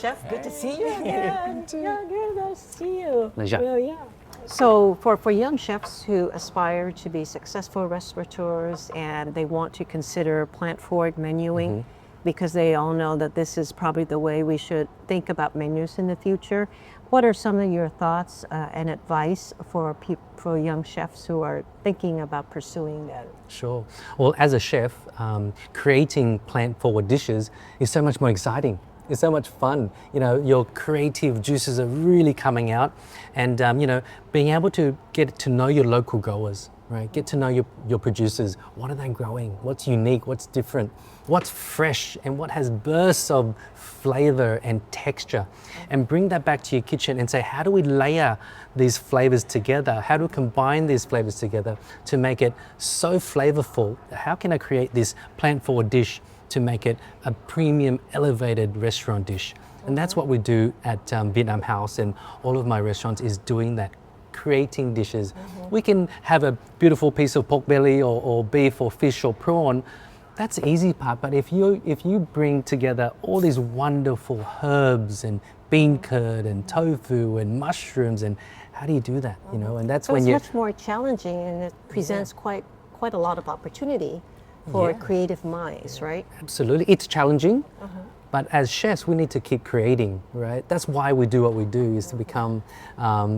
Chef. Good to see you again. Yeah, good. Nice to see you. Pleasure. Well, yeah. So for young chefs who aspire to be successful restaurateurs and they want to consider plant-forward menuing, because they all know that this is probably the way we should think about menus in the future, what are some of your thoughts and advice for young chefs who are thinking about pursuing that? Sure. Well, as a chef, creating plant-forward dishes is so much more exciting. It's so much fun. You know, your creative juices are really coming out, and you know, being able to get to know your local growers, right? Get to know your producers. What are they growing? What's unique? What's different? What's fresh? And what has bursts of flavor and texture? And bring that back to your kitchen and say, how do we layer these flavors together? How do we combine these flavors together to make it so flavorful? How can I create this plant-forward dish to make it a premium elevated restaurant dish? And that's what we do at Vietnam House, and all of my restaurants is doing that, creating dishes. We can have a beautiful piece of pork belly or beef or fish or prawn. That's the easy part, but if you bring together all these wonderful herbs and bean curd and tofu and mushrooms, and how do you do that? You know, and that's So when it's much more challenging, and it presents quite a lot of opportunity for creative minds, right? Absolutely, it's challenging, but as chefs, we need to keep creating, right? That's why we do what we do, is to become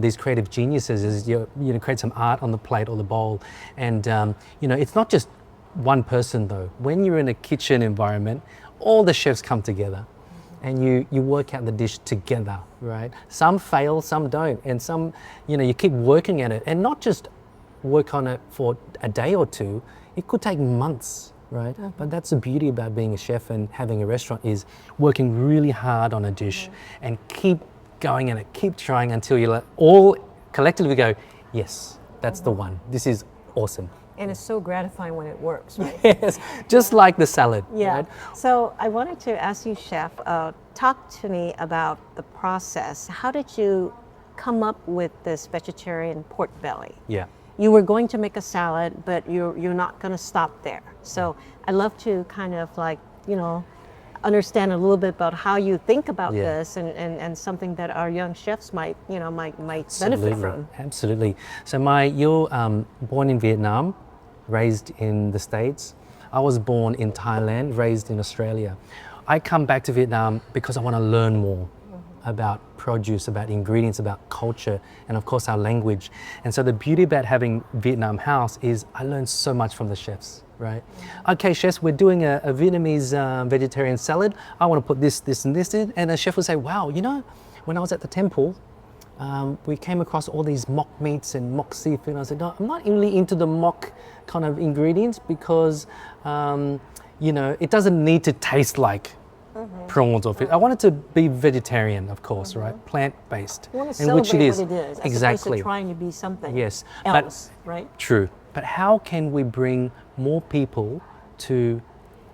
these creative geniuses. Is you know, create some art on the plate or the bowl, and you know, it's not just one person though. When you're in a kitchen environment, all the chefs come together, and you work out the dish together, right? Some fail, some don't, and some, you know, you keep working at it, and not just work on it for a day or two. It could take months, right? But that's the beauty about being a chef and having a restaurant, is working really hard on a dish and keep going at it, keep trying until you all collectively go, yes, that's the one. This is awesome. And it's so gratifying when it works, right? Yes, just like the salad. Yeah. Right? So I wanted to ask you, Chef, talk to me about the process. How did you come up with this vegetarian pork belly? Yeah. You were going to make a salad, but you're not going to stop there. So I'd love to kind of, like, you know, understand a little bit about how you think about this, and something that our young chefs might benefit from. Absolutely. So you're born in Vietnam, raised in the States. I was born in Thailand, raised in Australia. I come back to Vietnam because I want to learn more about produce, about ingredients, about culture, and of course our language. And so the beauty about having Vietnam House is I learned so much from the chefs, right? Okay, chefs, we're doing a Vietnamese vegetarian salad. I want to put this, this, and this in. And the chef will say, wow, you know, when I was at the temple, we came across all these mock meats and mock seafood. And I said, no, I'm not really into the mock kind of ingredients because, you know, it doesn't need to taste like prawns or fish. I want it to be vegetarian, of course, right? Plant-based. You want to and celebrate which it is. what it is, as exactly. opposed to trying to be something yes. else, but, right? True. But how can we bring more people to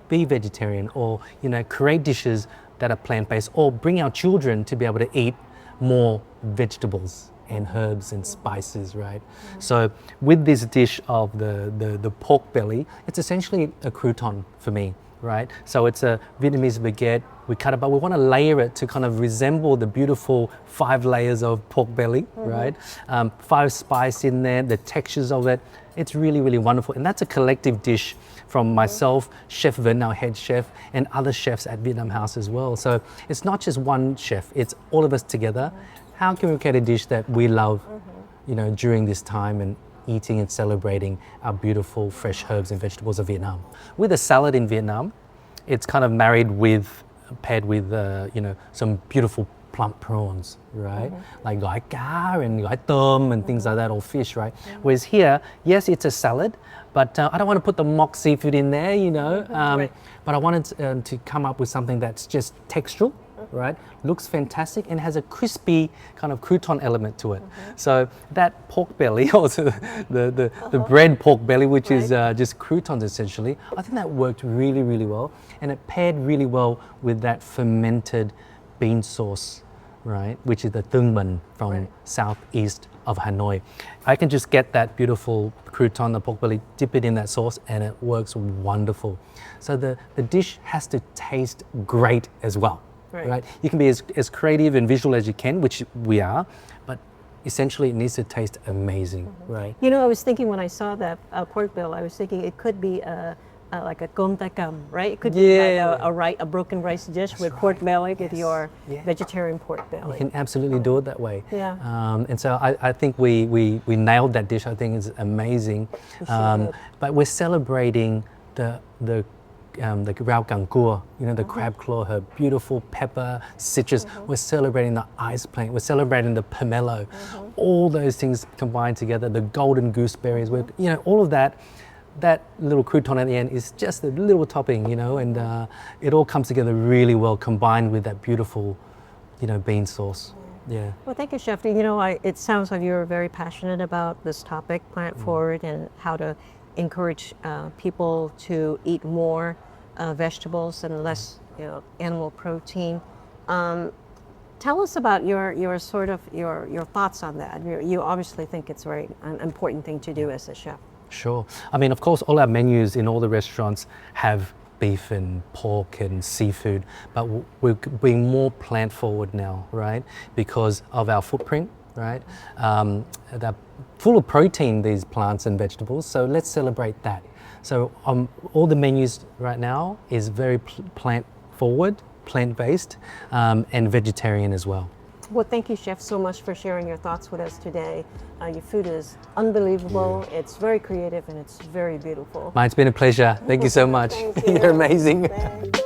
be vegetarian, or, you know, create dishes that are plant-based, or bring our children to be able to eat more vegetables and herbs and spices, right? So with this dish of the pork belly, it's essentially a crouton for me, right? So it's a Vietnamese baguette. We cut it, but we want to layer it to kind of resemble the beautiful 5 layers of pork belly, right? 5 spice in there, the textures of it. It's really, really wonderful. And that's a collective dish from myself, Chef Vinh, our head chef, and other chefs at Vietnam House as well. So it's not just one chef, it's all of us together. How can we create a dish that we love, you know, during this time, and eating and celebrating our beautiful fresh herbs and vegetables of Vietnam? With a salad in Vietnam, it's kind of paired with, you know, some beautiful plump prawns, right? Like gỏi cá and gỏi tôm and things like that, or fish, right? Whereas here, yes, it's a salad, but I don't want to put the mock seafood in there, you know, but I wanted to come up with something that's just textural, right? Looks fantastic and has a crispy kind of crouton element to it. So that pork belly, also the bread pork belly, which is just croutons essentially, I think that worked really, really well. And it paired really well with that fermented bean sauce, right? Which is the tương bần from southeast of Hanoi. I can just get that beautiful crouton, the pork belly, dip it in that sauce, and it works wonderful. So the dish has to taste great as well. Right. You can be as creative and visual as you can, which we are, but essentially it needs to taste amazing, right? You know, I was thinking when I saw that pork bill, I was thinking it could be like a cơm tay cầm, right? It could be like a broken rice dish with pork belly with your vegetarian pork belly. You can absolutely do it that way. Yeah. And so I think we nailed that dish. I think it's amazing. But we're celebrating the rau càng cua, you know, the crab claw, her beautiful pepper, citrus. We're celebrating the ice plank. We're celebrating the pomelo. All those things combined together, the golden gooseberries. You know, all of that. That little crouton at the end is just a little topping, you know, and it all comes together really well combined with that beautiful, you know, bean sauce. Yeah. Well, thank you, Chef. You know, it sounds like you're very passionate about this topic, plant forward, and how to encourage people to eat more vegetables and less, you know, animal protein. Tell us about your thoughts on that. You obviously think it's very an important thing to do as a chef. Sure. I mean, of course, all our menus in all the restaurants have beef and pork and seafood, but we're being more plant forward now, right? Because of our footprint, right? They're full of protein, these plants and vegetables, so let's celebrate that. So all the menus right now is very plant forward, plant-based, and vegetarian as well. Well, thank you, Chef, so much for sharing your thoughts with us today. Your food is unbelievable. It's very creative and it's very beautiful. It's been a pleasure. Thank you so much. Thank you. You're amazing. Thanks.